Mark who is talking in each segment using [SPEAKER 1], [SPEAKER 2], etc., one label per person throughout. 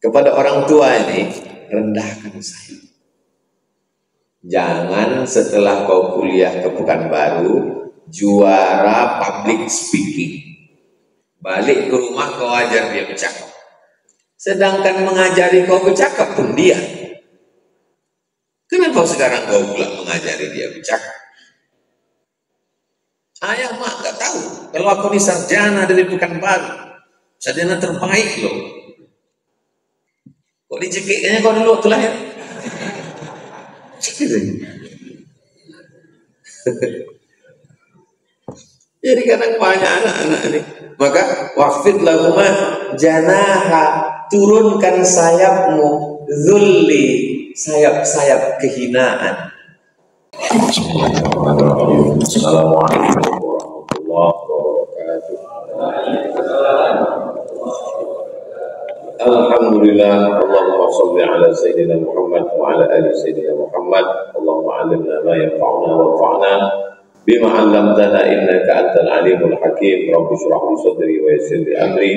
[SPEAKER 1] kepada orang tua ini, rendahkan saya. Jangan setelah kau kuliah ke Pekanbaru, juara public speaking, balik ke rumah kau ajar dia bercakap. Sedangkan mengajari kau bercakap pun dia. Kenapa sekarang kau pula mengajari dia bercakap? Ayah mak gak tahu kalau aku ini sarjana dari Pekanbaru, sarjana terbaik loh. Kok dicekiknya kau dulu waktu lahir? Jadi kadang banyak anak-anak ini. Maka waqfid lahuma janaha, turunkan sayapmu, zulli, sayap-sayap kehinaan. Assalamualaikum warahmatullahi wabarakatuh. Alhamdulillah, Allahumma salli ala Sayyidina Muhammad wa ala ali Sayyidina Muhammad. Allahumma alimna ma yanfa'una wanfa'na bima 'allamtana innaka antal alimul hakim. Rabbi shrah li sadri wa yassir li amri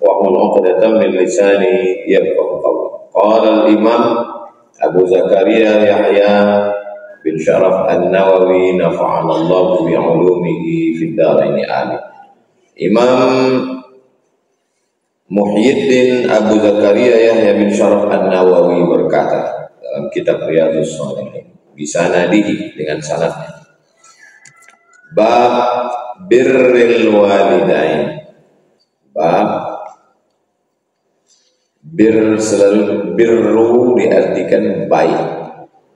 [SPEAKER 1] wahlul 'uqdatam min lisani yafqahu qawli. Qala al-Imam Abu Zakaria Yahya bin Syaraf An-Nawawi nafa'ana Allah bi 'ulumihi fid dharain amin. Imam Muhyiddin Abu Zakaria Yahya bin Syaraf An-Nawawi berkata dalam kitab Riyadhus Shalihin, bisanadihi, dengan sanadnya, bab birril walidain. Bab selalu birru diartikan baik,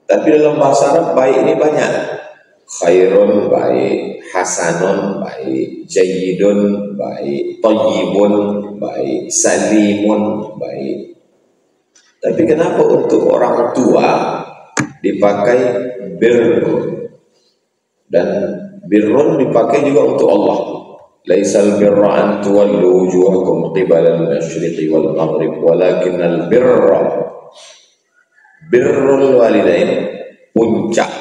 [SPEAKER 1] tapi dalam bahasa Arab baik ini banyak. Khairun baik, hasanun baik, jayyidun baik, thayyibun baik, salimun baik. Tapi kenapa untuk orang tua dipakai birrun, dan birrun dipakai juga untuk Allah? Laisal birra an tuwallu wujuhakum qibala al-masyriqi wal maghrib walakinnal birrul walidain, puncak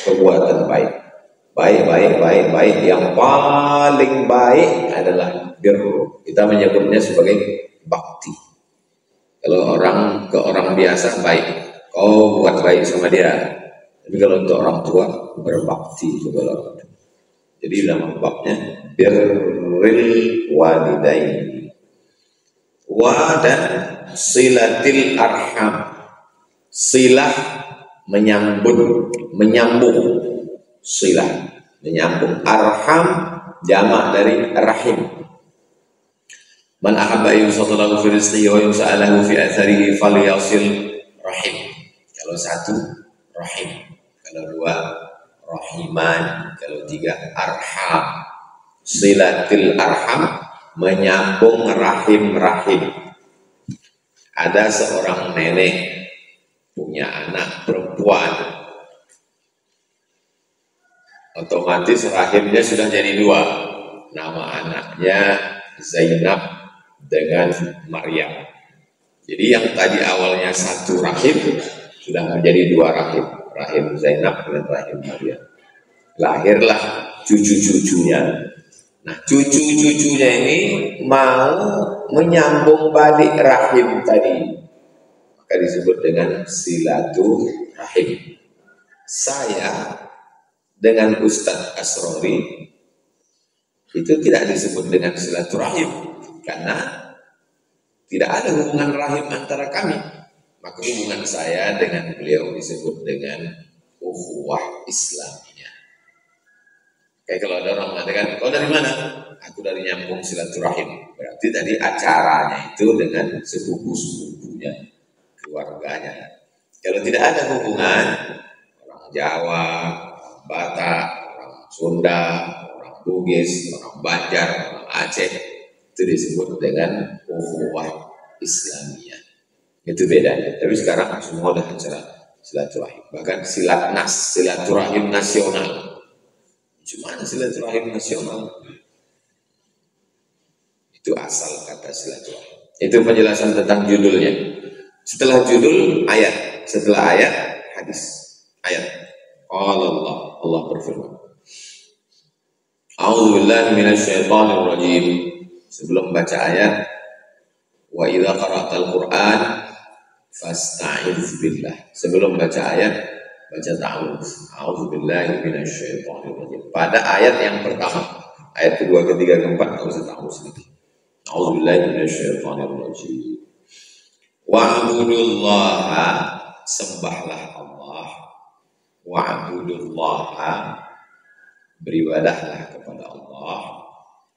[SPEAKER 1] perbuatan baik. Baik yang paling baik adalah birru. Kita menyebutnya sebagai bakti. Kalau orang ke orang biasa baik, kau buat baik sama dia. Tapi kalau untuk orang tua, berbakti kepada orang tua. Jadi nama babnya birril walidain. Wa dan silatil arham. Silah menyambung, silah menyambung. Arham jamak dari rahim. Man ahabba yusallallahu fi rizqihi wa yus'alahu fi atharihi falyasil rahim. Kalau satu rahim, kalau dua rahiman, kalau tiga arham. Silatil arham, menyambung rahim-rahim. Ada seorang nenek punya anak perempuan, otomatis rahimnya sudah jadi dua. Nama anaknya Zainab dengan Maryam. Jadi yang tadi awalnya satu rahim sudah menjadi dua rahim, rahim Zainab dan rahim Maryam. Lahirlah cucu-cucunya. Nah, cucu-cucunya ini mau menyambung balik rahim tadi, maka disebut dengan silaturahim. Saya dengan Ustadz Asrori itu tidak disebut dengan silaturahim karena tidak ada hubungan rahim antara kami. Maka hubungan saya dengan beliau disebut dengan ukhuwah Islamiyah. Kayak kalau ada orang mengatakan, kau dari mana? Aku dari nyambung silaturahim. Berarti tadi acaranya itu dengan sepupu-sepupunya, keluarganya. Kalau tidak ada hubungan, orang Jawa, orang Batak, orang Sunda, orang Bugis, orang Banjar, orang Aceh, itu disebut dengan ukhuwah Islamiyah. Itu bedanya. Tapi sekarang semua udah acara silaturahim. Bahkan silaturahim nasional. Cuma silaturahim nasional. Itu asal kata silaturahim. Itu penjelasan tentang judulnya. Setelah judul ayat, setelah ayat hadis. Ayat. Allah berfirman. A'udzubillahi minasyaitonir rajim. Sebelum baca ayat, Wa idza qara'tal Qur'an fasta'iz billah. Sebelum baca ayat, baca ta'awudz. A'udzubillahi minasyaitonir rajim. Pada ayat yang pertama, ayat kedua, ketiga, keempat enggak usah ta'awudz lagi. A'udzubillahi minasyaitonir rajim. Wa'budullaha, sembahlah Allah. Wa'budullaha, beribadahlah kepada Allah.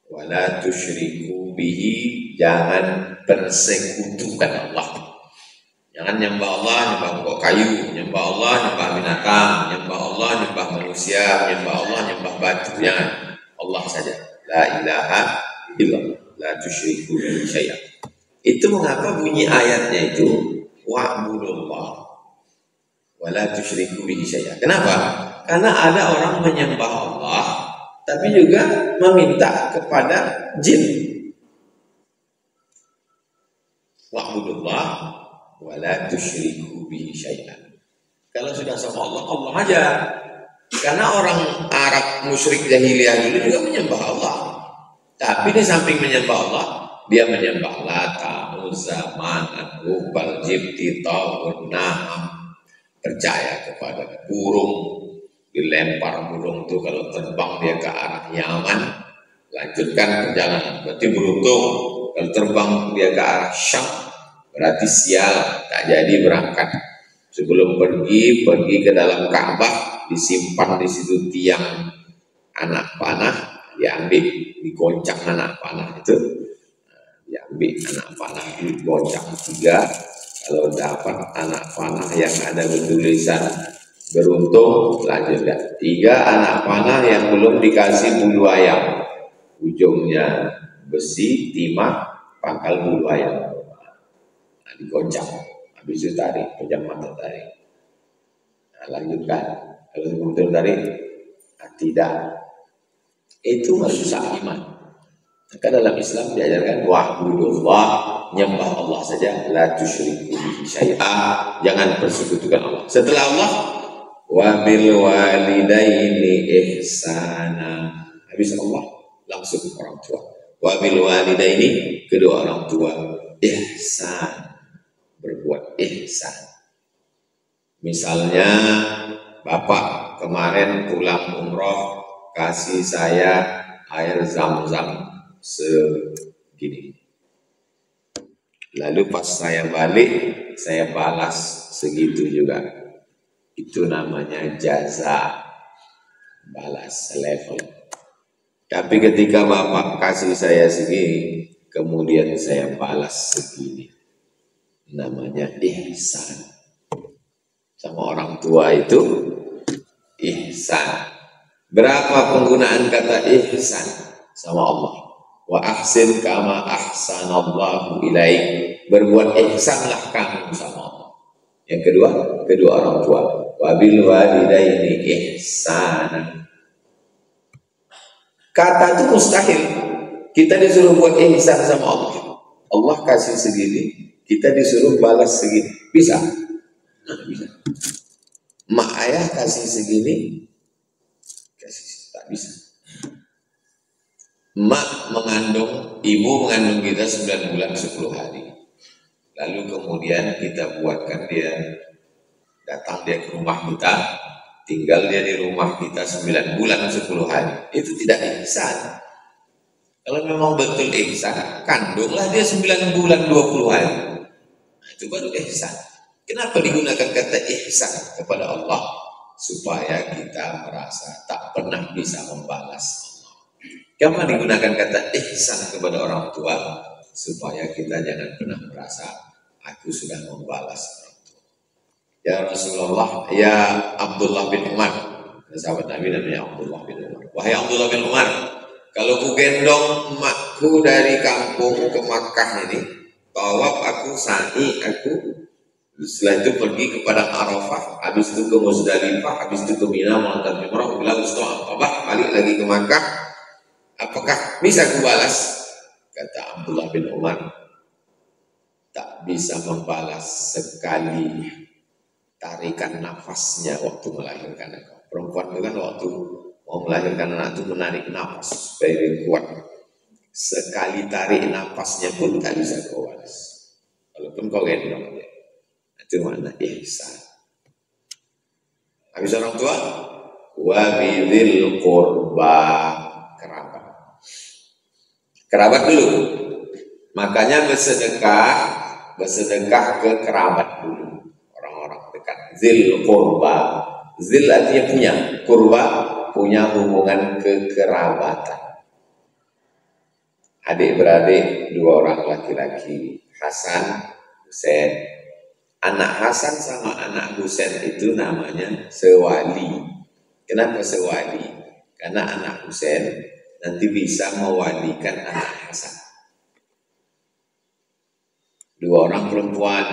[SPEAKER 1] Wala tusyriku bihi, jangan persekutukan Allah. Jangan nyembah Allah, nyembah pokok kayu, nyembah Allah, nyembah binatang, nyembah Allah, nyembah manusia, nyembah Allah, nyembah batu. Jangan, Allah saja. La ilaha illallah, la tusyriku bihi syai'an. Itu mengapa bunyi ayatnya itu wa'budullah wa la tusyriku bihi syai'an. Kenapa? Karena ada orang menyembah Allah tapi juga meminta kepada jin. Wa'budullah wa la tusyriku bihi syai'an. Kalau sudah sama Allah, Allah aja. Karena orang Arab musyrik jahiliyah dulu juga menyembah Allah. Tapi di samping menyembah Allah, dia menyembah Lata, Uzza, Manat, Hubal, Jibti, Tawun, Naham. Percaya kepada burung. Dilempar burung itu kalau terbang dia ke arah Yaman, lanjutkan perjalanan, berarti beruntung. Kalau terbang dia ke arah Syam, berarti sial, tak jadi berangkat. Sebelum pergi ke dalam Ka'bah, disimpan di situ tiang anak panah, diambil, digoncang anak panah itu, diambil anak panah, digoncang 3. Kalau dapat anak panah yang ada bertulisan beruntung, lanjutkan 3 anak panah yang belum dikasih bulu ayam, ujungnya besi, timah, pangkal bulu ayam. Nah, digoncang, habis itu tarik, pejam mata tarik. Nah, lanjutkan, kalau kemudian tarik, tidak, itu merusak iman. Maka dalam Islam diajarkan wa'budullah, nyembah Allah saja, la tusyriku bihi syai'an, jangan persekutukan Allah. Setelah Allah, wa bil walidaini ihsana. Habis Allah langsung orang tua. Wa bil walidaini, kedua orang tua, ihsan, berbuat ihsan. Misalnya Bapak kemarin pulang umroh kasih saya air zam-zam segini. Lalu pas saya balik saya balas segitu juga. Itu namanya jaza, balas level. Tapi ketika Bapak kasih saya segini, kemudian saya balas segini, namanya ihsan. Sama orang tua itu ihsan. Berapa penggunaan kata ihsan sama Allah? Wa ahsin kama ahsanallahu ilaik. Berbuat ihsanlah kamu sama Allah. Yang kedua orang tua. Wabil walidaini ihsanan. Kata itu mustahil. Kita disuruh buat ihsan sama Allah. Allah kasih segini, kita disuruh balas segini. Bisa? Nah, bisa. Mak ayah kasih segini, tak bisa. Mak mengandung, ibu mengandung kita 9 bulan 10 hari. Lalu kemudian kita buatkan dia, datang dia ke rumah kita, tinggal dia di rumah kita 9 bulan 10 hari. Itu tidak ihsan. Kalau memang betul ihsan, kandunglah dia 9 bulan 20 hari. Nah, itu baru ihsan. Kenapa digunakan kata ihsan kepada Allah? Supaya kita merasa tak pernah bisa membalas Allah. Kenapa digunakan kata ihsan kepada orang tua? Supaya kita jangan pernah merasa aku sudah membalas orang tua. Ya Rasulullah, ya Abdullah bin Umar, sahabat Nabi namanya Abdullah bin Umar. Wahai Abdullah bin Umar, kalau ku gendong emakku dari kampung ke Makkah ini, tawaf aku, sa'i aku, setelah itu pergi ke Padang Arafah, habis itu ke Muzdalifah, habis itu ke Mina melontar jumrah, bilang Aqabah, balik lagi ke Makkah. Apakah bisa kubalas? Kata Abdullah bin Umar, tak bisa membalas sekali tarikan nafasnya waktu melahirkan engkau. Perempuan itu kan waktu mau melahirkan anak itu menarik nafas supaya dia kuat. sekali tarik napasnya pun tak bisa kau balas, walaupun kau gendong dia. Itu makna ihsan. Habis orang tua, wa bidzil qurba, kerabat. Kerabat dulu. Makanya bersedekah ke kerabat dulu, orang-orang dekat. Zil qurba. Zil artinya punya, qurba punya hubungan kekerabatan. Adik-beradik dua orang laki-laki, Hasan, Husain. Anak Hasan sama anak Husain itu namanya sewali. Kenapa sewali? Karena anak Husain nanti bisa mewalikan anak Hasan. Dua orang perempuan,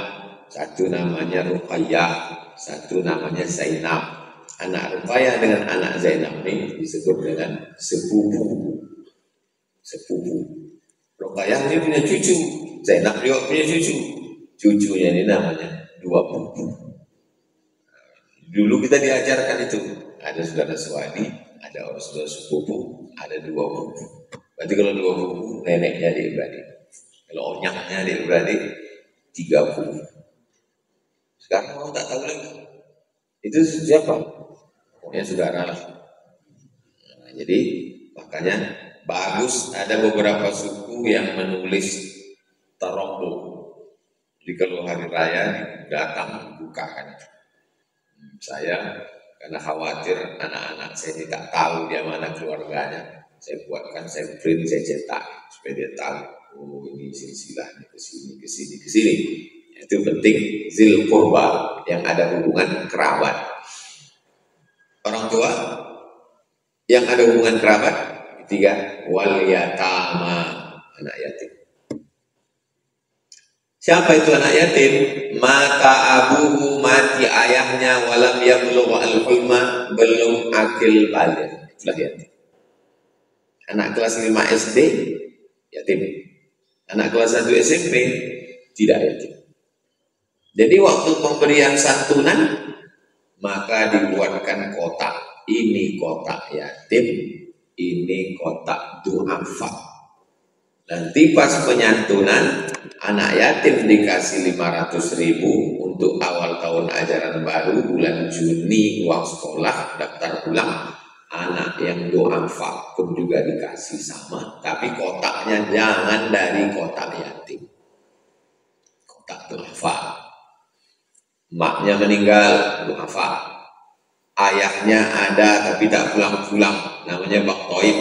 [SPEAKER 1] satu namanya Ruqayyah, satu namanya Zainab. Anak Ruqayyah dengan anak Zainab ini disebut dengan sepupu. Ruqayyah ini punya cucu, Zainab juga punya cucu. Cucunya ini namanya dua pupu. Dulu kita diajarkan itu, ada saudara sewali, ada orang saudara sepupu, ada dua pupu. Berarti kalau dua pupu, neneknya adik-beradik. Kalau onyaknya adik-beradik, 3 pupu. Sekarang orang tak tahu lagi. Itu siapa? Pokoknya saudara lah. Nah, jadi makanya bagus ada beberapa suku yang menulis tarobuk. Jadi kalau hari raya datang bukakan. Saya karena khawatir anak-anak saya tidak tahu dia mana keluarganya, saya buatkan, saya print, saya cetak supaya dia tahu. Oh ini silsilahnya ke sini. Itu penting, zil qurba yang ada hubungan kerabat. Orang tua yang ada hubungan kerabat. Ketiga, wal yatama, anak yatim. Siapa itu anak yatim? Mata abuhu, mati ayahnya, walam yablugh al-hulma, belum akil baligh. Itulah yatim. Anak kelas 5 SD yatim. Anak kelas 1 SMP tidak yatim. Jadi waktu pemberian santunan maka dibuatkan kotak. Ini kotak yatim, ini kotak du'afa. Nanti pas penyantunan anak yatim dikasih 500.000 untuk awal tahun ajaran baru, bulan Juni uang sekolah, daftar ulang. Anak yang du'afa pun juga dikasih sama, tapi kotaknya jangan dari kotak yatim, kotak du'afa. Maknya meninggal, du'afa. Ayahnya ada tapi tak pulang-pulang, namanya Bak Toib,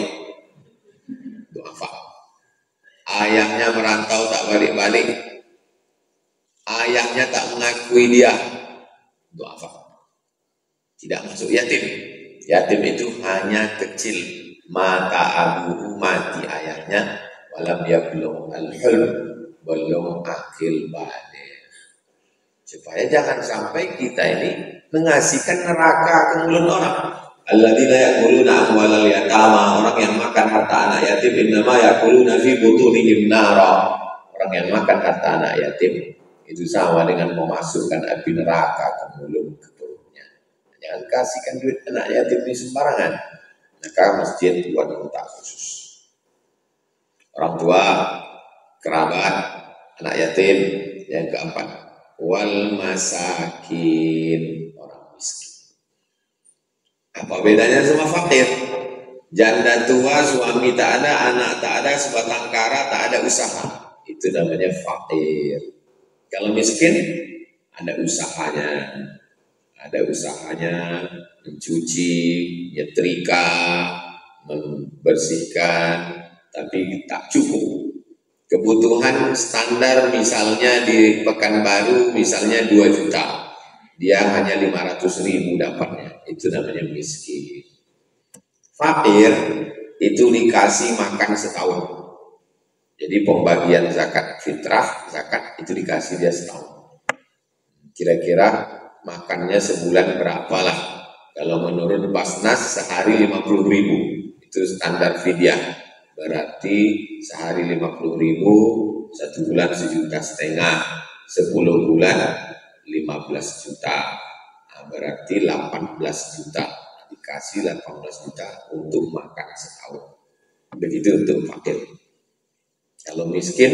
[SPEAKER 1] du'afa. Ayahnya merantau tak balik-balik, ayahnya tak mengakui dia, du'afa. Tidak masuk yatim. Yatim itu hanya kecil, mata abuhu, mati ayahnya, walam yablugh al-hulm, belum akil baligh. Supaya jangan sampai kita ini mengasihkan neraka ke mulut orang. Alladzina ya'kuluna amwalal yatama, orang yang makan harta anak yatim, innama ya'kuluna fi butunihim nara. Orang yang makan harta anak yatim itu sama dengan memasukkan api neraka ke mulut, ke perutnya. Jangan kasihkan duit anak yatim ini sembarangan. Maka masjid buat kotak khusus. Orang tua, kerabat, anak yatim. Yang keempat, wal masakin, orang miskin. Apa bedanya sama fakir? Janda tua, suami tak ada, anak tak ada, sebatang kara, tak ada usaha. Itu namanya fakir. Kalau miskin, ada usahanya. Ada usahanya mencuci, nyetrika, membersihkan, tapi tak cukup. Kebutuhan standar misalnya di Pekanbaru misalnya 2 juta, dia hanya 500.000 dapatnya, itu namanya miskin. Fakir itu dikasih makan setahun. Jadi pembagian zakat fitrah, zakat itu dikasih dia setahun. Kira-kira makannya sebulan berapa lah? Kalau menurut Basnas sehari 50.000, itu standar fidyah. Berarti sehari 50.000, 1 bulan 1,5 juta, 10 bulan 15 juta. Nah, berarti 18 juta. Dikasih 18 juta untuk makan setahun. Begitu untuk fakir. Kalau miskin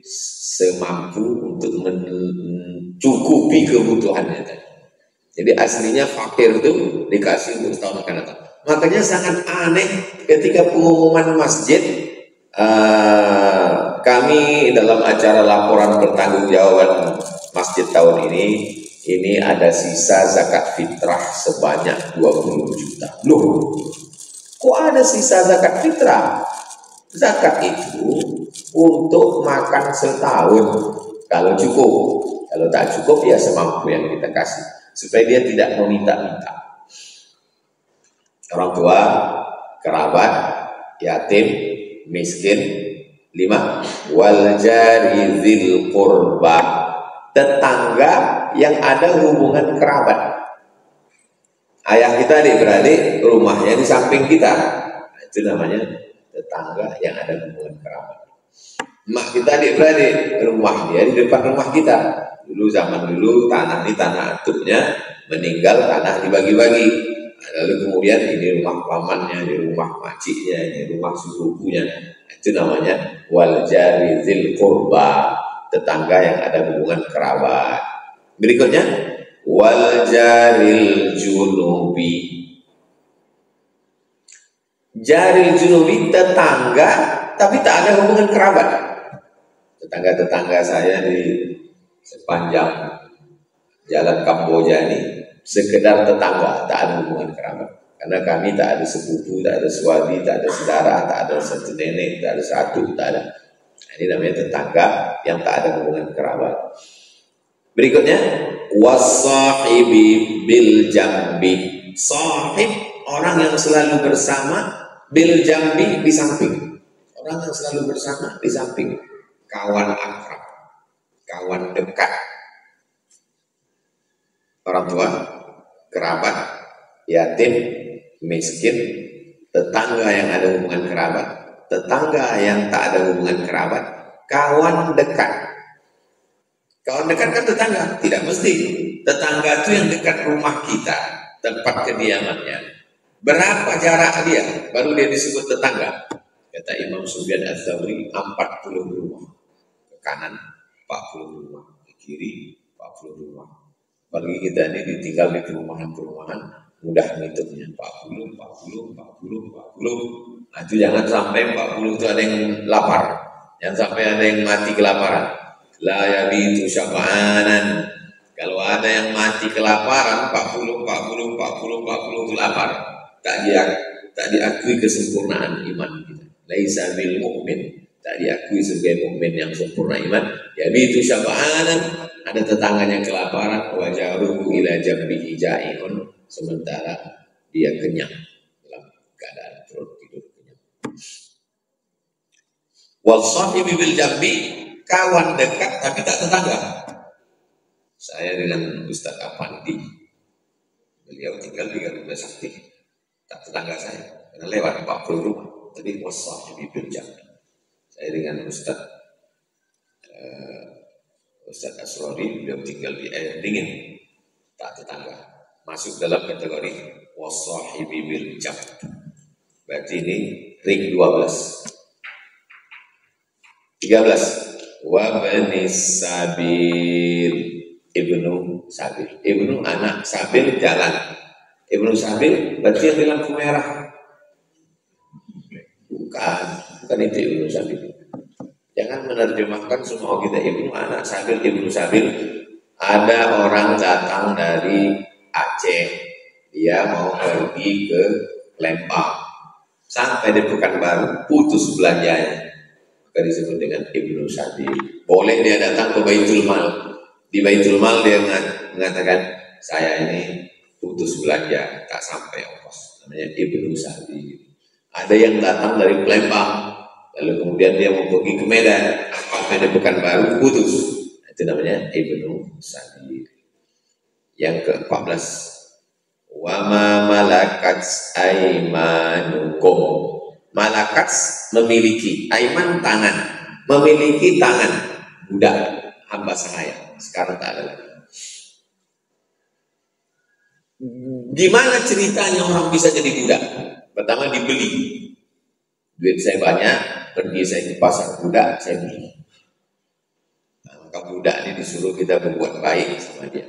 [SPEAKER 1] semampu untuk mencukupi kebutuhannya. Jadi aslinya fakir itu dikasih untuk setahun akan datang. Makanya sangat aneh ketika pengumuman masjid, kami dalam acara laporan pertanggungjawaban masjid tahun ini ada sisa zakat fitrah sebanyak 20 juta. Loh, kok ada sisa zakat fitrah? Zakat itu untuk makan setahun kalau cukup. Kalau tak cukup ya semampu yang kita kasih, supaya dia tidak meminta-minta. Orang tua, kerabat, yatim, miskin. 5. Wal jari dzil qurba, tetangga yang ada hubungan kerabat. Ayah kita, adik-beradik, rumahnya di samping kita, itu namanya tetangga yang ada hubungan kerabat. Mak kita, adik-beradik, rumah dia di depan rumah kita. Dulu zaman dulu tanah ini tanah atuknya, meninggal tanah dibagi-bagi. Lalu kemudian ini rumah pamannya, ini rumah makciknya, ini rumah sepupunya. Itu namanya wal jari dzil qurba, tetangga yang ada hubungan kerabat. Berikutnya wal jaril junubi. Jaril junubi, tetangga tapi tak ada hubungan kerabat. Tetangga-tetangga saya di sepanjang jalan Kamboja ini sekedar tetangga, tak ada hubungan kerabat. Karena kami tak ada sepupu, tak ada suami, tak ada saudara, tak ada satu nenek, tak ada satu, tak ada. Ini namanya tetangga yang tak ada hubungan kerabat. Berikutnya wasahibi bil jambi. Sahib, orang yang selalu bersama, bil jambi, di samping. Orang yang selalu bersama di samping. Kawan akrab, kawan dekat. Orang tua, kerabat, yatim, miskin, tetangga yang ada hubungan kerabat, tetangga yang tak ada hubungan kerabat, kawan dekat. Kawan dekat kan tetangga? Tidak mesti. Tetangga itu yang dekat rumah kita, tempat kediamannya. Berapa jarak dia? Baru dia disebut tetangga. Kata Imam Sufyan Ats-Tsauri, 40 rumah. Ke kanan 40 rumah, ke kiri 40 rumah. Bagi kita ini ditinggal di perumahan-perumahan, mudah ngitungnya 40. Nah, itu jangan sampai 40 itu ada yang lapar, jangan sampai ada yang mati kelaparan. La yabitu syab'anan. Kalau ada yang mati kelaparan 40 itu lapar. Tak diakui kesempurnaan iman kita. Laisa bil mu'min, tak diakui sebagai mukmin yang sempurna iman. Yabitu syab'anan, ada tetangganya kelaparan, wajaruhu ila jambihi ja'iun, sementara dia kenyang dalam keadaan perut tidur kenyang. Wal sahibi bil jambi, kawan dekat tapi tak tetangga. Saya dengan Ustaz Afandi, beliau tinggal di Garuda Sakti, tak tetangga saya, karena lewat 40 rumah. Tadi was sahibi bil jambi. Saya dengan Ustaz Asrori, beliau tinggal di air dingin, tak tetangga, masuk dalam kategori wasahibi bil jamb. Berarti ini ring 12. 13 wa bani sabil, ibnu sabil, ibnu anak sabil jalan. Ibnu sabil berarti yang di lampu merah. Bukan itu ibnu sabil. Jangan menerjemahkan semua kita ibnu anak sabil, ibnu sabil. Ada orang datang dari Aceh, dia mau pergi ke Lembang, sampai di Pekanbaru putus belanjanya, maka disebut dengan ibnu sabil. Boleh dia datang ke Baitul Mal, di Baitul Mal dia mengatakan saya ini putus belanja, tak sampai ongkos, namanya ibnu sabil. Ada yang datang dari Lembang, lalu kemudian dia mau pergi ke Medan, sampai di Pekanbaru putus, itu namanya ibnu sabil. Yang ke-14, wa ma malakat aimanukum. Malakat memiliki, aiman tangan, memiliki tangan budak hamba sahaya. Sekarang tak ada lagi. Gimana ceritanya orang bisa jadi budak? Pertama dibeli. duit saya banyak, pergi saya ke pasar budak, saya beli. Nah, maka budak ini disuruh kita berbuat baik sama dia.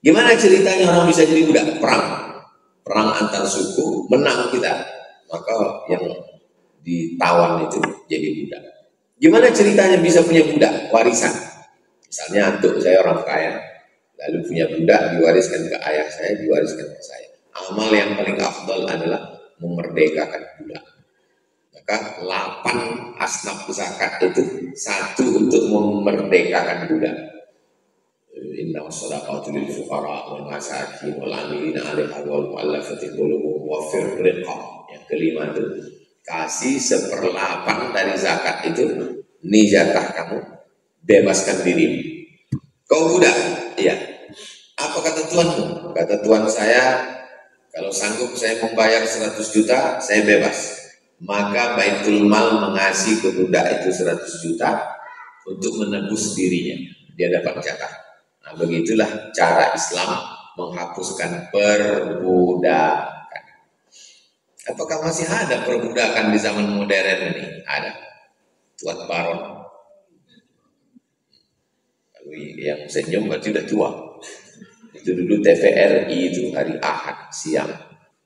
[SPEAKER 1] Gimana ceritanya orang bisa jadi budak? Perang antar suku, menang kita, maka yang ditawan itu jadi budak. Gimana ceritanya bisa punya budak? Warisan. Misalnya untuk saya orang kaya, lalu punya budak diwariskan ke ayah saya, diwariskan ke saya. Amal yang paling afdal adalah memerdekakan budak. Maka 8 asnaf zakat itu, 1 untuk memerdekakan budak. Inna wassadaqatu lil fuqara wal masakin wal amilina 'alaiha wal mu'allafati qulubuhum wa fir riqab. Yang kelima itu kasih 1/8 dari zakat itu, ini jatah kamu, bebaskan dirimu. Kau budak? Iya. Apa kata tuanmu? Kata tuan saya, kalau sanggup saya membayar 100 juta, saya bebas. Maka Baitul Mal mengasih ke budak itu 100 juta untuk menebus dirinya. Dia dapat jatah. Nah, begitulah cara Islam menghapuskan perbudakan. Apakah masih ada perbudakan di zaman modern ini? Ada. Tuan Baron. Kalau yang senyum berarti sudah tua. Itu dulu TVRI itu hari Ahad siang.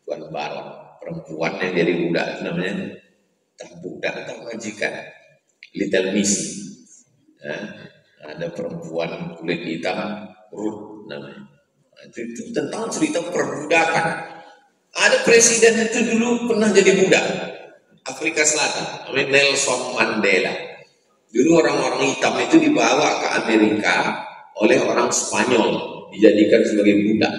[SPEAKER 1] Tuan Baron. Perempuan yang jadi budak itu namanya tak budak atau majikan, Little Miss. Nah, ada perempuan kulit hitam, Ruth namanya. Nah, itu tentang cerita perbudakan. Ada presiden itu dulu pernah jadi budak, Afrika Selatan, namanya Nelson Mandela. Dulu orang-orang hitam itu dibawa ke Amerika oleh orang Spanyol, dijadikan sebagai budak.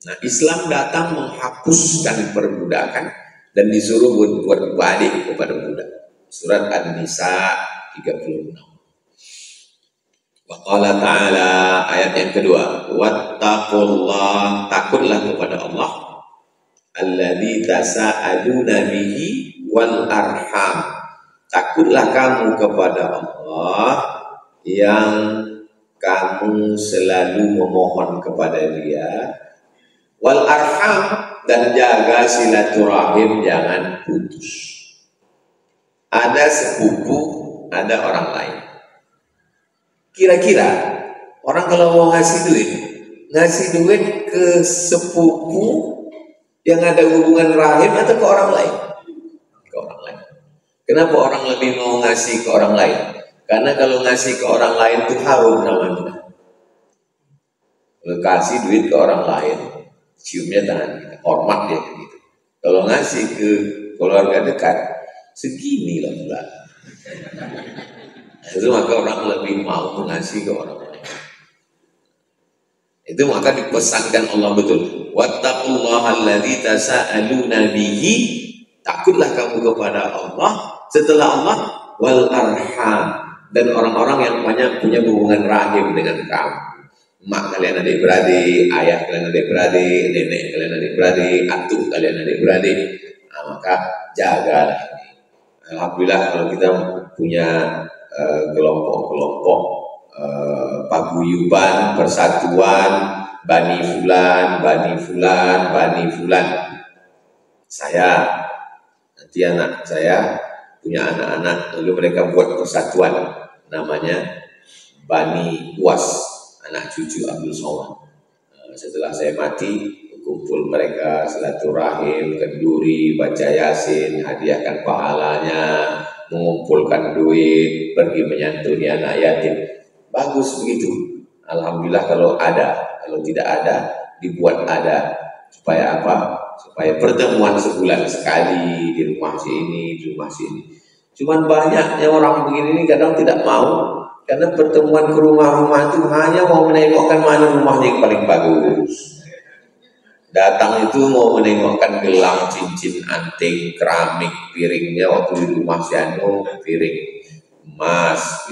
[SPEAKER 1] Nah, Islam datang menghapuskan perbudakan dan disuruh buat baik kepada budak. Surat An-Nisa 36. Wa qala ta'ala, ayat yang kedua, wattaqullah, takutlah kepada Allah, alladzi tasa'aluna bihi wal arham. Takutlah kamu kepada Allah yang kamu selalu memohon kepada Dia. Wal arham, dan jaga silaturahim, jangan putus. Ada sepupu, ada orang lain. Kira-kira orang kalau mau ngasih duit ke sepupu yang ada hubungan rahim atau ke orang lain? Ke orang lain. Kenapa orang lebih mau ngasih ke orang lain? Karena kalau ngasih ke orang lain itu harum namanya. Kalau kasih duit ke orang lain, ciumnya tangan kita, hormat dia gitu. Kalau ngasih ke keluarga dekat, segini lah bulan. Itu maka orang lebih mau mengasih ke orang lain. Itu maka dipesankan Allah betul. Wattaqullaha alladzi tasaaluna bihi, takutlah kamu kepada Allah, setelah Allah wal arham, dan orang-orang yang banyak punya hubungan rahim dengan kamu. Mak kalian adik-beradik, ayah kalian adik-beradik, nenek kalian adik-beradik, atuk kalian adik-beradik. Nah, maka jagalah. Alhamdulillah kalau kita punya kelompok-kelompok paguyuban, persatuan, Bani Fulan, Bani Fulan, Bani Fulan. Saya, nanti anak saya punya anak-anak, lalu mereka buat persatuan, namanya Bani Uas, anak cucu Abdul Somad. Setelah saya mati, kumpul mereka, silaturahim, kenduri, baca yasin, hadiahkan pahalanya, mengumpulkan duit, pergi menyantuni anak yatim. Bagus begitu. Alhamdulillah kalau ada, kalau tidak ada, dibuat ada. Supaya apa? Supaya pertemuan sebulan sekali di rumah sini, di rumah sini. Cuman banyaknya orang begini ini kadang tidak mau. Karena pertemuan ke rumah-rumah itu hanya mau menengokkan mana rumahnya yang paling bagus. Datang itu mau menengokkan gelang, cincin, anting, keramik, piringnya waktu di rumah si Anu, piring emas.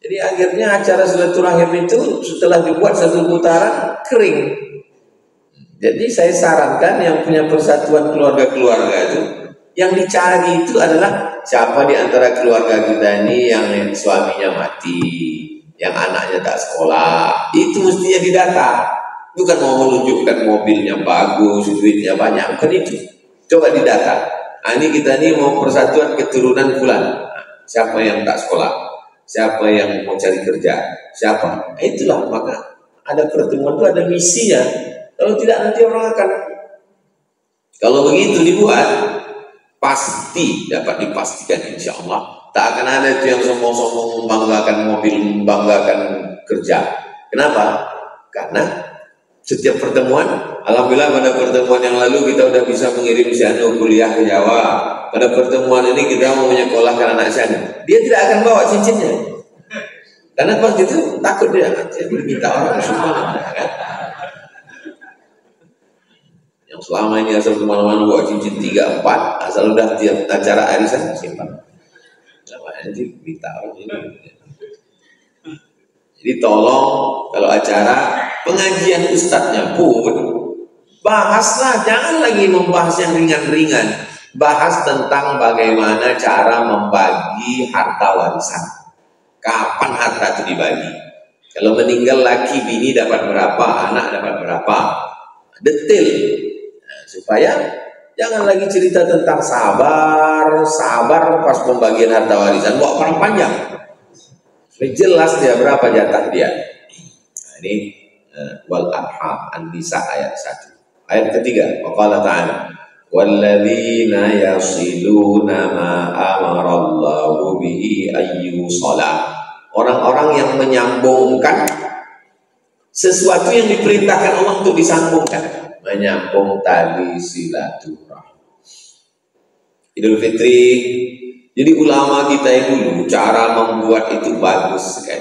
[SPEAKER 1] Jadi akhirnya acara silaturahim itu setelah dibuat satu putaran kering. Jadi saya sarankan yang punya persatuan keluarga-keluarga itu, yang dicari itu adalah siapa di antara keluarga kita ini yang suaminya mati, yang anaknya tak sekolah, itu mestinya didata. Bukan mau menunjukkan mobilnya bagus, duitnya banyak, bukan itu. Coba didata. Ini kita nih mau persatuan keturunan fulan. Siapa yang tak sekolah? Siapa yang mau cari kerja? Siapa? Itulah, maka ada pertemuan itu ada misinya. Kalau tidak nanti orang akan, kalau begitu dibuat, pasti dapat dipastikan insya Allah tak akan ada itu yang sombong-sombong membanggakan mobil, membanggakan kerja. Kenapa? Karena setiap pertemuan, alhamdulillah pada pertemuan yang lalu kita udah bisa mengirim si Anu kuliah ke Jawa. Pada pertemuan ini kita mau menyekolahkan anak si Anu. Dia tidak akan bawa cincinnya, karena pas itu takut dia minta orang semua, kan? Yang selama ini asal kemana-mana bawa cincin 3, 4, asal udah tiap acara arisan simpan. Nanti minta orang ini. Jadi tolong kalau acara pengajian ustadznya pun bahaslah, jangan lagi membahas yang ringan-ringan. Bahas tentang bagaimana cara membagi harta warisan. Kapan harta itu dibagi? Kalau meninggal laki bini dapat berapa, anak dapat berapa? Detail. Nah, supaya jangan lagi cerita tentang sabar pas pembagian harta warisan, bawa perang panjang. Jelas dia berapa jatah dia. Nah, ini wal arham An-Nisa ayat 1. Ayat ketiga, waqala ta'ala walladzina yasiluna ma amarallahu bihi ayyusala. Orang-orang yang menyambungkan sesuatu yang diperintahkan Allah untuk disambungkan, menyambung tali silaturahmi. Idul Fitri. Jadi ulama kita yang dulu cara membuat itu bagus kan.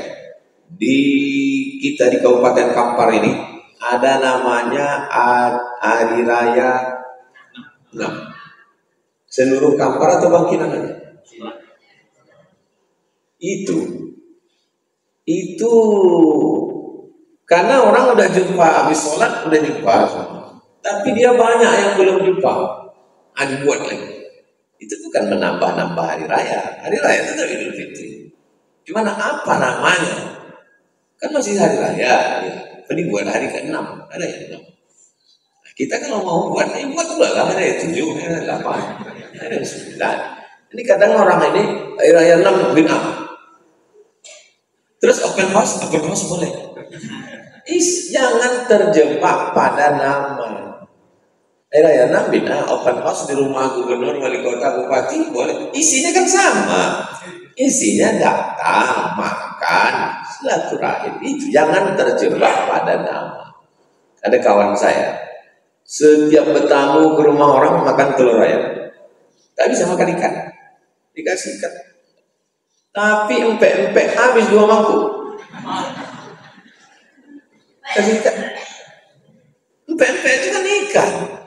[SPEAKER 1] Kita di Kabupaten Kampar ini ada namanya Hari Raya. Nah, seluruh Kampar atau Bangkinang aja? Itu karena orang udah jumpa habis sholat udah jumpa, tapi dia banyak yang belum jumpa. Dibuat lagi. Itu bukan menambah-nambah hari raya. Hari raya itu dari Idul Fitri. Cuma apa namanya? Kan masih hari raya. Ya. Ini buat hari ke-6. Ada yang 6. Nah, kita kalau mau buat, buat pula lah. Ada yang 7, ada yang 8, ada yang 9. Ini kadang orang ini hari raya 6 bid'ah. Terus open house boleh. Jangan terjebak pada nama. Hari raya 6 bid'ah, open house di rumah gubernur, wali kota, bupati boleh. Isinya kan sama. Isinya datang, makan, silaturahim. Itu jangan terjebak pada nama. Ada kawan saya, setiap bertamu ke rumah orang makan telur ayam. Tak bisa makan ikan, dikasih ikan. Tapi empek-empek habis 2 mangkuk. Kasih ikan. Empek-empek itu kan ikan.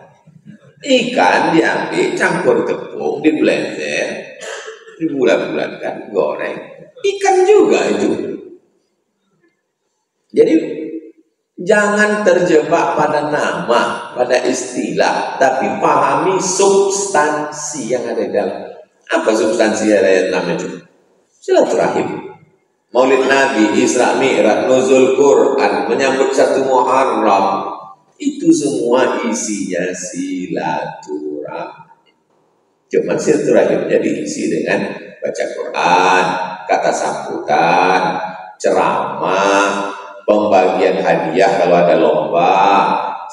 [SPEAKER 1] Ikan diambil, campur tepung, di blender, dibulat-bulatkan, goreng. Ikan juga itu. Jadi jangan terjebak pada nama, pada istilah, tapi pahami substansi yang ada di dalam. Apa substansi ayat 6 itu? Silaturahim. Maulid Nabi, Isra Mi'raj, nuzul Quran, menyambut 1 Muharram. Itu semua isinya silaturahmi. Cuma silaturahimnya diisi dengan baca Quran, kata sambutan, ceramah, pembagian hadiah kalau ada lomba,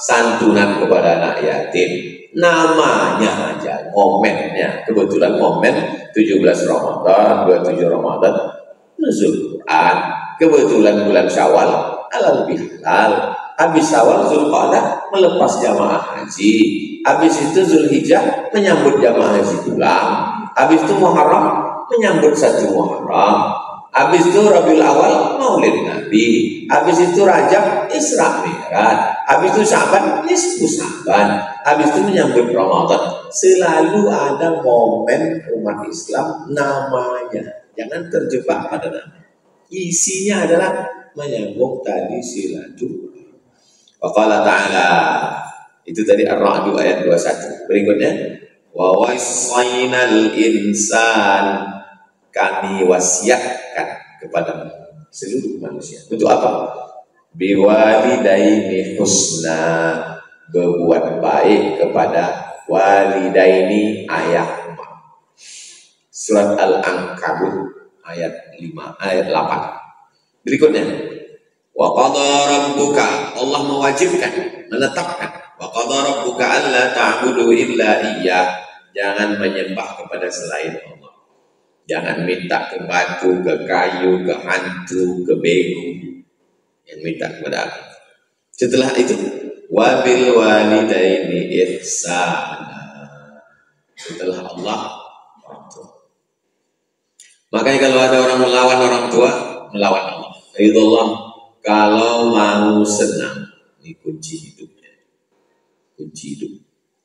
[SPEAKER 1] santunan kepada anak yatim. Namanya aja, momennya. Kebetulan momen 17 Ramadan, 27 Ramadan, nuzul Quran. Kebetulan bulan Syawal, halal bihalal. Habis Syawal Zulqa'dah melepas jamaah haji. Habis itu Zulhijjah menyambut jamaah haji pulang. Habis itu Muharram menyambut 1 Muharram. Habis itu Rabiul Awal Maulid Nabi. Habis itu Rajab Isra Mi'raj. Habis itu Syaban Nisfu Syaban. Habis itu menyambut Ramadan. Selalu ada momen umat Islam namanya. Jangan terjebak pada nama. Isinya adalah menyambung tadi silaturahmi. Waqala ta'ala, itu tadi Ar-Ra'd ayat 21. Berikutnya, wa wasainal insan, kami wasiatkan kepada seluruh manusia. Untuk apa? Biwalidaini husna, berbuat baik kepada walidaini ayah emak. Surat Al-Ankabut ayat 5 ayat 8. Berikutnya, wa qadha rabbuka, Allah mewajibkan, menetapkan, wa qadha rabbuka alla ta'budu illa iyyah, jangan menyembah kepada selain Allah. Jangan minta ke batu, ke kayu, ke hantu, ke bego, yang minta kepada aku. Setelah itu, wa bil walidaini ihsana. Setelah Allah, orang tua. Makanya kalau ada orang melawan orang tua, melawan Allah. Ridullah, kalau mau senang, ini kunci hidupnya. Kunci hidup.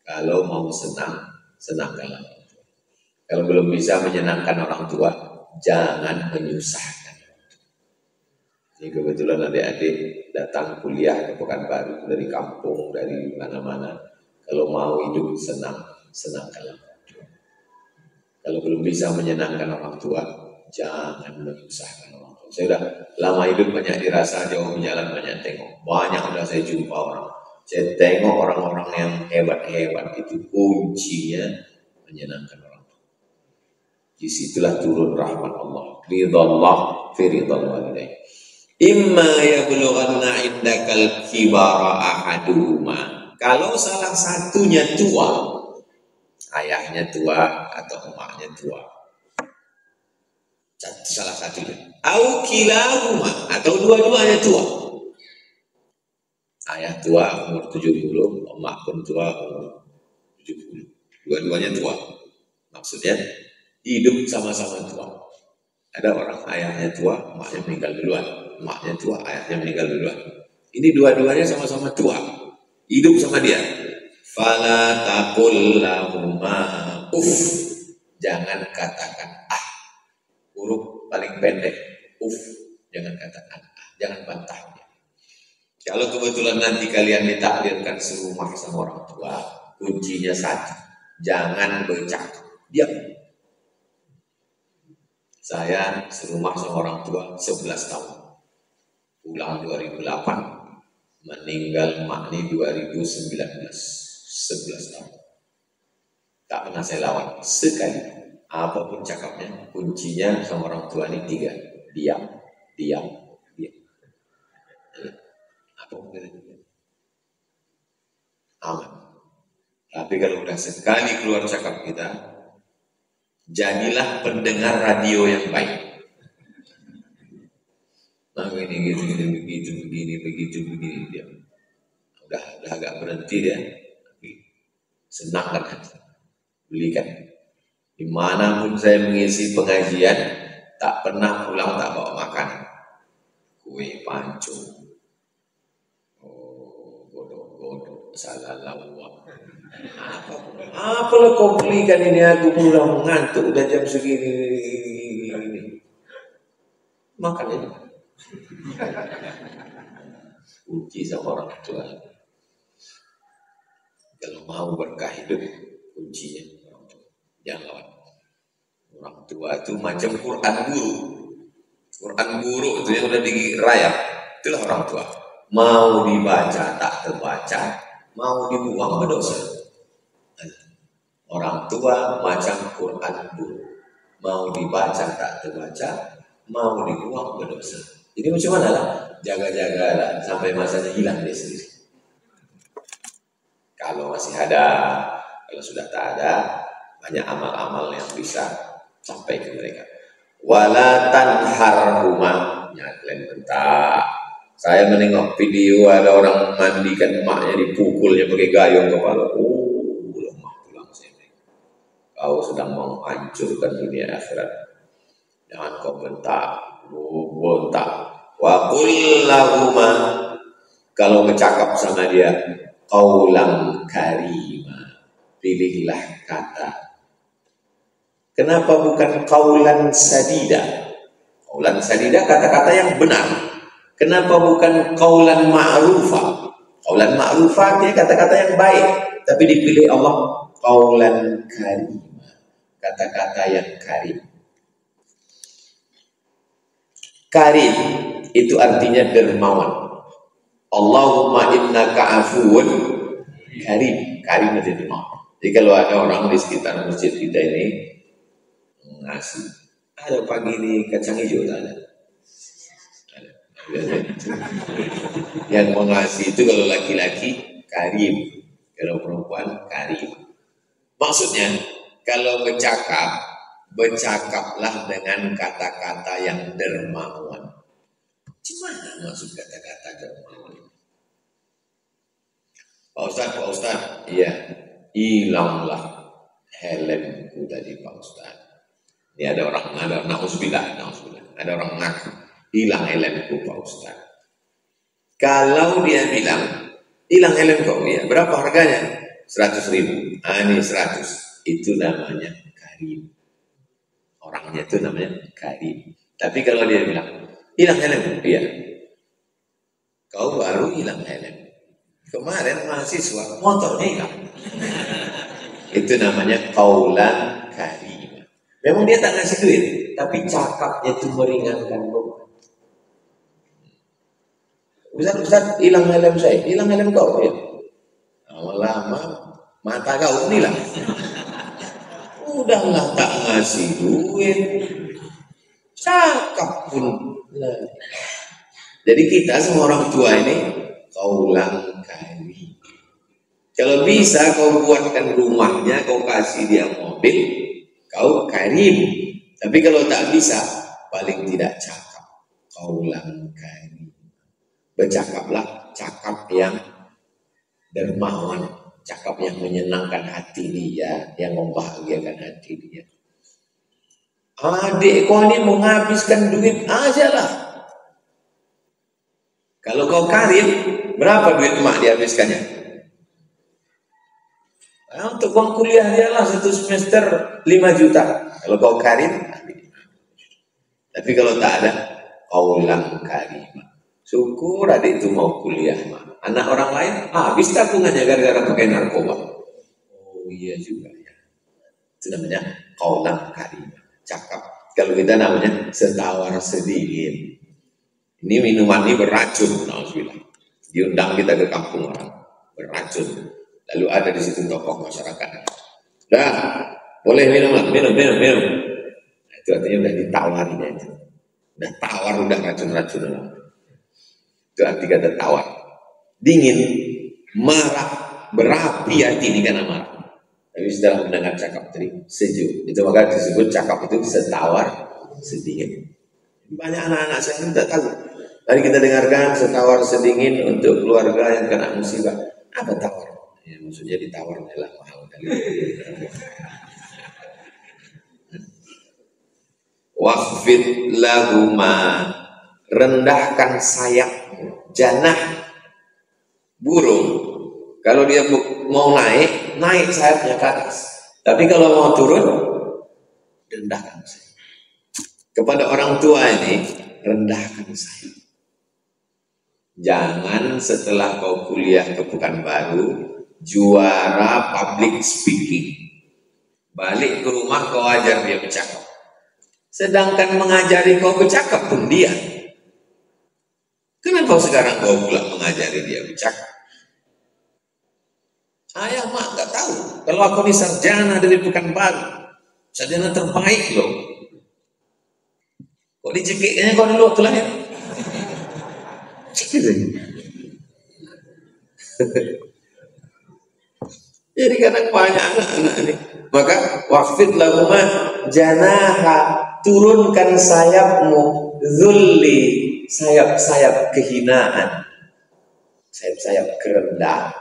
[SPEAKER 1] Kalau mau senang, senangkanlah orang tua. Kalau belum bisa menyenangkan orang tua, jangan menyusahkan. Ini kebetulan adik-adik datang kuliah ke Pekanbaru dari kampung, dari mana-mana. Kalau mau hidup senang, senangkanlah orang tua. Kalau belum bisa menyenangkan orang tua, jangan menyusahkan orang tua. Saya sudah lama hidup, banyak dirasa, jauh jalan banyak tengok. Banyak sudah saya jumpa orang. Saya tengok orang-orang yang hebat-hebat itu kuncinya menyenangkan orang tua. Disitulah turun rahmat Allah. Ridallah fi ridal walidain. Imma yablughanna indakal kibara ahaduhuma. Kalau salah satunya tua, ayahnya tua atau emaknya tua, salah satunya, au kilahuma, atau dua-duanya tua. Ayah tua umur 70, emak pun tua umur 70. Dua-duanya tua. Maksudnya hidup sama-sama tua. Ada orang ayahnya tua, emaknya meninggal duluan. Emaknya tua, ayahnya meninggal duluan. Ini dua-duanya sama-sama tua. Hidup sama dia. Fala taqul lahuma uff. Jangan katakan ah. Huruf paling pendek. Uff. Jangan katakan ah. Jangan bantah dia. Kalau kebetulan nanti kalian ditakdirkan serumah sama orang tua, kuncinya satu. Jangan bercakap. Diam. Saya serumah sama orang tua 11 tahun. Pulang 2008. Meninggal makni 2019. 11 tahun. Tak pernah saya lawan sekali. Apapun cakapnya, kuncinya sama orang tua ini 3. Diam, diam, diam. Apapun kata-kata. Aman. Tapi kalau udah sekali keluar cakap kita, jadilah pendengar radio yang baik. Nah ini begitu begini dia. Udah agak berhenti dia. Tapi senang kan hati. Belikan. Dimanapun saya mengisi pengajian, tak pernah pulang tak bawa makan. Kue pancung. Oh, godok-godok, salah lawak. Apalah kau belikan ini, aku pulang mengantuk udah jam segini. Makan ini. Kunci sama orang tua. Kalau mau berkah hidup, kuncinya orang tua. Jangan lawan. Orang tua itu macam Quran guru. Quran guru itu yang udah dirayap. Itulah orang tua. Mau dibaca tak terbaca, mau dibuang berdosa. Orang tua macam Quran guru. Mau dibaca tak terbaca, mau dibuang berdosa. Ini macam mana lah? Jaga-jaga sampai masanya hilang dia sendiri. Kalau masih ada, kalau sudah tak ada, banyak amal-amal yang bisa sampai ke mereka. Wala tanharhuma, ya kalian bentak. Saya menengok video ada orang mandikan emaknya, dipukulnya pakai gayung kepala. Lemah tulang saya. Kau sedang menghancurkan dunia akhirat. Jangan kau bentak, bontak. Wa qul lahuma, kalau bercakap sama dia, qaulan karima, pilihlah kata. Kenapa bukan qaulan sadida? Qaulan sadida kata-kata yang benar. Kenapa bukan qaulan ma'rufa? Qaulan ma'rufa dia kata-kata yang baik, tapi dipilih Allah qaulan karima, kata-kata yang karim. Karim itu artinya dermawan. Allahumma innaka afuwun karim. Karim itu dermawan. Jadi kalau ada orang di sekitar masjid kita ini ngasih, ada pagi ini kacang hijau, ada. Yang mengasih itu kalau laki-laki karim, kalau perempuan karim. Maksudnya kalau bercakaplah dengan kata-kata yang dermawan. Gimana maksud kata-kata dermawan? Pak Ustaz, iya, hilanglah helmku tadi Pak Ustaz. Ini ada orang ngaku, hilang helmku Pak Ustaz. Kalau dia bilang, hilang helmku, ya, berapa harganya? 100.000. Ini 100. Itu namanya karim. Orangnya itu namanya karim. Tapi kalau dia bilang, hilang helm, iya. Kau baru hilang helm. Kemarin mahasiswa, motornya hilang. Itu namanya qaulan karim. Memang dia tak ngasih duit, tapi cakapnya itu meringankan beban. Ustaz, hilang helm saya. Hilang helm kau, ya. Lama-lama mata kau inilah. Udahlah tak ngasih duit, cakap pun. Jadi kita semua orang tua ini qaulan karim. Kalau bisa kau buatkan rumahnya, kau kasih dia mobil, kau karim. Tapi kalau tak bisa, paling tidak cakap. Qaulan karim. Bercakaplah cakap yang dermawan, cakap yang menyenangkan hati dia, yang membahagiakan hati dia. Adik kau ini menghabiskan duit aja lah. Kalau kau karim, berapa duit mak dihabiskannya? Untuk uang kuliah dia lah 1 semester 5 juta. Kalau kau karim, tapi kalau tak ada, qaulan karim. Syukur adik itu mau kuliah, mak. Anak orang lain habis tabungannya gara-gara pakai narkoba. Oh iya juga ya. Itu namanya qaulan karim. Cakap. Kalau kita namanya setawar sedikit. Ini minuman ini beracun, alhamdulillah. Diundang kita ke kampung orang, beracun. Lalu ada di situ tokoh masyarakat. Dah, boleh minum lah, minum. Nah, itu artinya udah ditawarinya itu. Udah tawar, udah racun-racun. Itu arti kata tawar. Dingin, marah, berapi hati ini karena marah. Tapi setelah mendengar cakap tadi, sejuk. Itu maka disebut cakap itu setawar sedingin. Banyak anak-anak saya tidak tahu. Mari kita dengarkan setawar sedingin untuk keluarga yang kena musibah. Apa tawar? Ya, maksudnya ditawar adalah mahal kali. Waqfid lahuma, rendahkan sayap janah burung. Kalau dia mau naik sayapnya ke atas. Tapi kalau mau turun, rendahkan sayap. Kepada orang tua ini, rendahkan sayap. Jangan setelah kau kuliah ke Pekanbaru, juara public speaking, balik ke rumah kau ajar dia bercakap. Sedangkan mengajari kau bercakap pun dia. Kenapa sekarang kau pula mengajari dia bercakap? Ayah mak nggak tahu. Kalau aku ini sarjana dari Pekanbaru, sarjana terbaik loh. Kok dicekiknya kau dulu waktu lahir? Gitu. Jadi kadang banyak anak-anak ini. Maka waqfid lahuma janaha, turunkan sayapmu, zulli, sayap-sayap kehinaan, sayap-sayap kerendahan.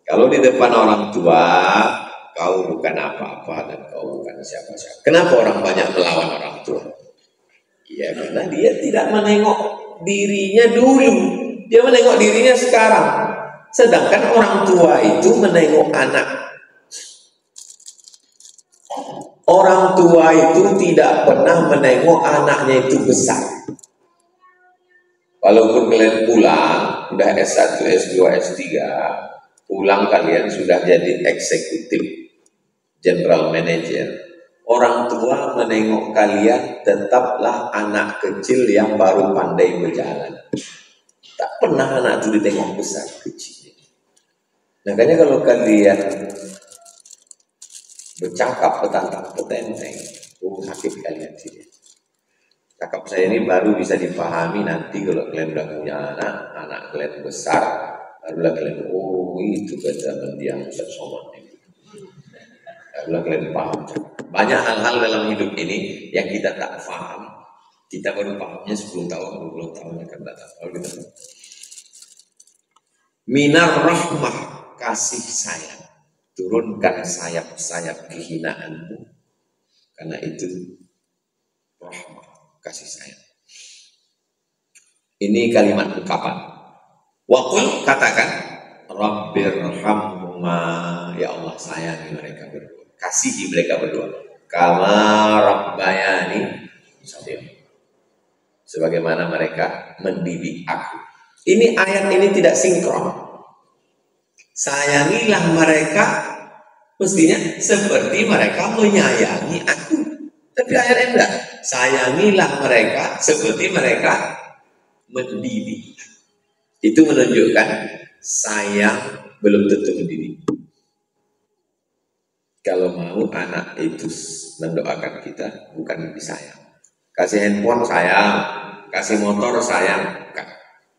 [SPEAKER 1] Kalau di depan orang tua, kau bukan apa-apa dan kau bukan siapa-siapa. Kenapa orang banyak melawan orang tua? Ya karena dia tidak menengok dirinya dulu, dia menengok dirinya sekarang. Sedangkan orang tua itu menengok anak. Orang tua itu tidak pernah menengok anaknya itu besar. Walaupun kalian pulang, udah S1, S2, S3, pulang kalian sudah jadi eksekutif, general manager. Orang tua menengok kalian tetaplah anak kecil yang baru pandai berjalan. Tak pernah anak itu ditengok besar kecil. Makanya kalau kalian bercakap petantang petenteng. Oh, sakit kalian sih. Cakap saya ini baru bisa dipahami nanti kalau kalian udah punya anak kalian besar, barulah kalian, oh itu kata mendiang Ustaz Somad ini. Barulah kalian paham. Banyak hal-hal dalam hidup ini yang kita tak paham, kita baru pahamnya 10 tahun, 20 tahun akan datang. Minar rahmah, kasih sayang, turunkan sayap-sayap kehinaanmu, karena itu rahmah, kasih sayang. Ini kalimat ungkapan. Waqul, katakan, Rabbirhamhuma, ya Allah sayangi mereka berdua, kasihi mereka berdua, kama rabbayani saghira, sebagaimana mereka mendidik aku. Ini ayat ini tidak sinkron. Sayangilah mereka, mestinya seperti mereka menyayangi aku. Tapi ayat enggak. Sayangilah mereka seperti mereka mendidik. Itu menunjukkan sayang belum tentu mendidik. Kalau mau anak itu mendoakan kita, bukan disayang. Kasih handphone sayang, kasih motor sayang,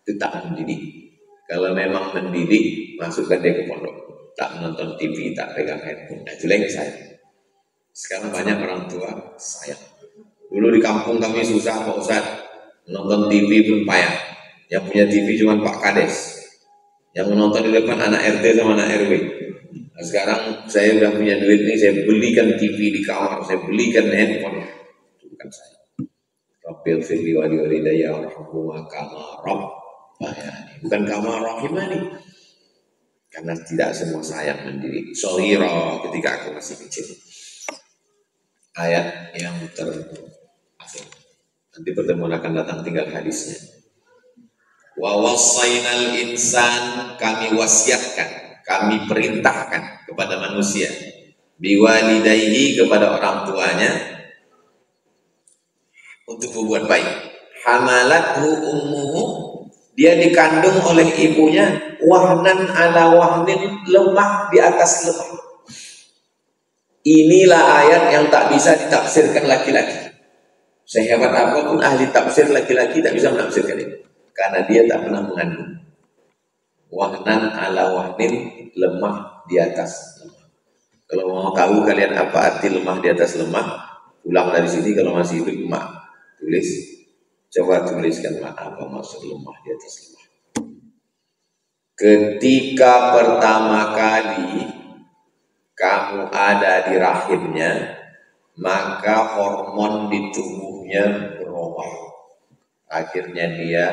[SPEAKER 1] itu tak mendidik. Kalau memang mendidik, masukkan dia ke pondok. Tak menonton TV, tak pegang handphone. Nah, itu lagi sayang. Sekarang banyak orang tua sayang. Dulu di kampung kami susah Pak Ustaz, nonton TV pun payah. Yang punya TV cuma Pak Kades. Yang menonton di depan anak RT sama anak RW. Nah, sekarang saya udah punya duit nih, saya belikan TV di kamar, saya belikan handphone. Itu bukan saya. Rabbil firli wa liwalidayya warhamhuma kama rabbayani, bukan kama rahimani. Karena tidak semua sayang mendidik. Shaghira, ketika aku masih kecil. Ayat yang terakhir. Nanti pertemuan akan datang, tinggal hadisnya. Wa wassaynal insan, kami wasiatkan, kami perintahkan kepada manusia, biwalidayhi, kepada orang tuanya, untuk berbuat baik. Hamalathu ummuhu, dia dikandung oleh ibunya, wahnan ala wahnin, lemah di atas lemah. Inilah ayat yang tak bisa ditafsirkan laki-laki. Sehebat apapun ahli tafsir, laki-laki tak bisa menafsirkan ini, karena dia tak pernah mengandung. Wahnan ala wahnin, lemah di atas lemah. Kalau mau tahu kalian apa arti lemah di atas lemah, pulang dari sini kalau masih hidup, mak tulis, coba tuliskan mak apa maksud lemah di atas lemah. Ketika pertama kali kamu ada di rahimnya, maka hormon di tubuhnya berubah. Akhirnya dia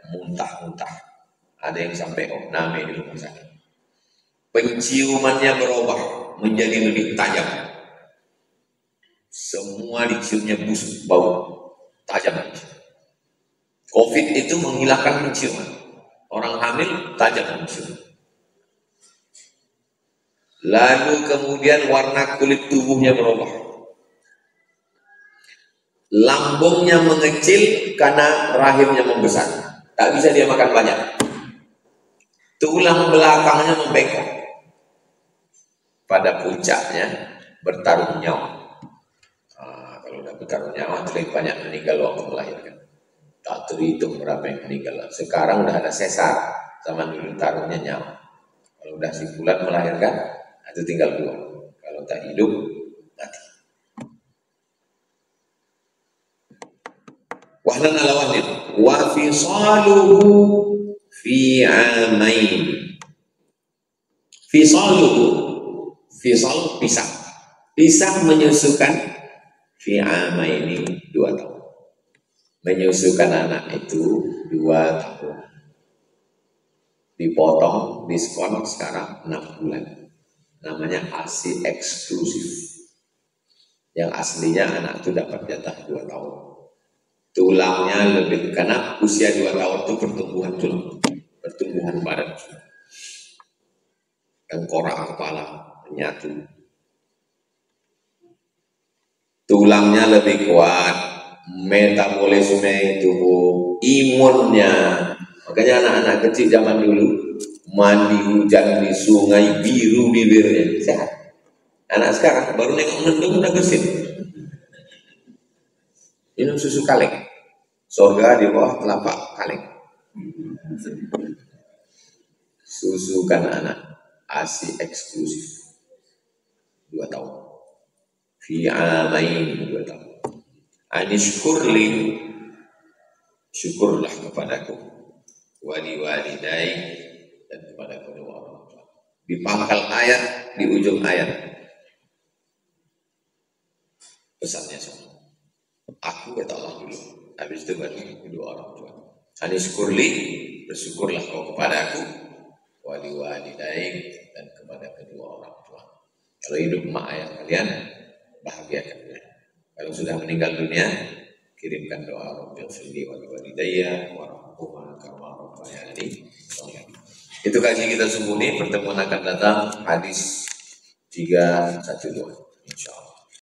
[SPEAKER 1] muntah-muntah. Ada yang sampai opname di rumah sakit. Penciumannya berubah menjadi lebih tajam. Semua diciumnya busuk, bau, tajam. COVID itu menghilangkan penciuman. Orang hamil tajam penciuman. Lalu kemudian warna kulit tubuhnya berubah. Lambungnya mengecil karena rahimnya membesar. Tak bisa dia makan banyak. Tulang belakangnya membengkok. Pada puncaknya bertaruh nyawa. Kalau udah bertaruh nyawa, terlalu banyak meninggal waktu melahirkan. Tak terhitung berapa yang meninggal. Sekarang udah ada sesar, zaman dulu taruhnya nyawa. Kalau udah si bulan melahirkan, itu tinggal 2. Kalau tak hidup, mati. Wahlan ala wahnin, wa fisaluhu fi amain. Fisaluhu, fisal pisah. Pisah menyusukan fi amaini 2 tahun. Menyusukan anak itu 2 tahun. Dipotong, diskon sekarang 6 bulan. Namanya ASI eksklusif. Yang aslinya anak itu dapat jatah 2 tahun. Tulangnya lebih, karena usia 2 tahun itu pertumbuhan tulang, pertumbuhan badan, tengkorak kepala menyatu. Tulangnya lebih kuat, metabolisme tubuh, imunnya. Makanya anak-anak kecil zaman dulu mandi hujan di sungai biru bibirnya, sehat. Anak sekarang baru nengok mendung udah gesit. Minum susu kaleng. Surga di bawah telapak kaleng. Susu kan anak ASI eksklusif 2 tahun. Fi amain 2 tahun. Anishkurli, syukurlah kepadaku, wali walidai, dan kepada kedua orang tua. Di pangkal ayat, di ujung ayat, pesannya sama. Aku kata Allah dulu, habis itu baru kedua orang tua. Anishkurli, bersyukurlah kau kepada aku, wali walidai, dan kepada kedua orang tua. Kalau hidup emak ayah kalian, bahagiakan dia. Kalau sudah meninggal dunia, kirimkan doa Rabbil firli wali walidayya warahmuhuma kama rabbayani shaghira. Itu kaji kita sembunyi, pertemuan akan datang hadis 312.